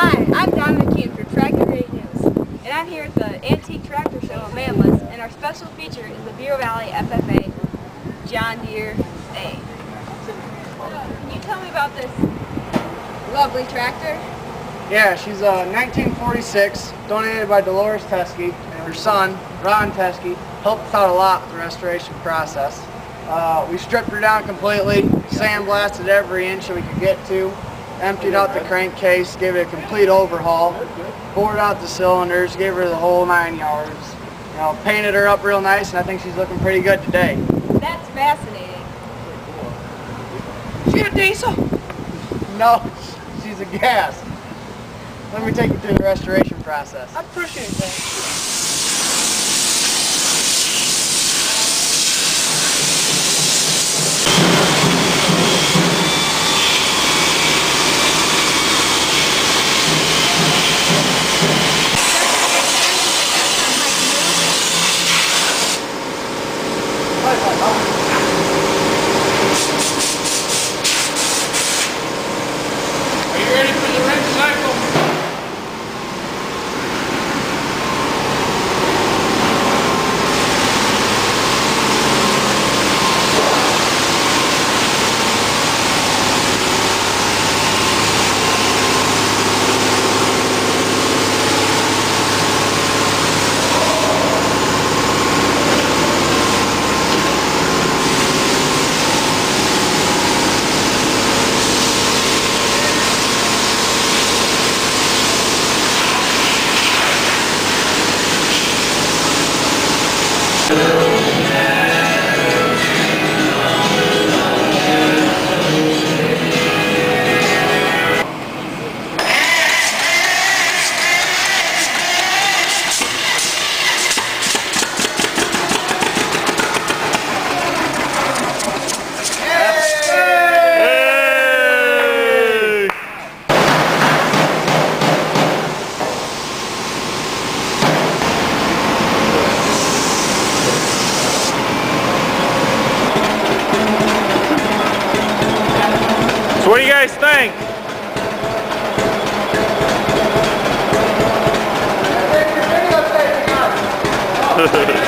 Hi, I'm Dominic for Tractor Radio News, and I'm here at the Antique Tractor Show in Manlis, and our special feature is the Bureau Valley FFA John Deere A. Can you tell me about this lovely tractor? Yeah, she's a 1946, donated by Dolores Teskey, and her son, Ron Teskey, helped us out a lot with the restoration process. We stripped her down completely, sandblasted every inch that we could get to, emptied out the crankcase, gave it a complete overhaul, bored out the cylinders, gave her the whole 9 yards. You know, painted her up real nice, and I think she's looking pretty good today. That's fascinating. Is she a diesel? No, she's a gas. Let me take you through the restoration process. I appreciate that. Are you ready for the wrench cycle? What do you guys think? Video taping us.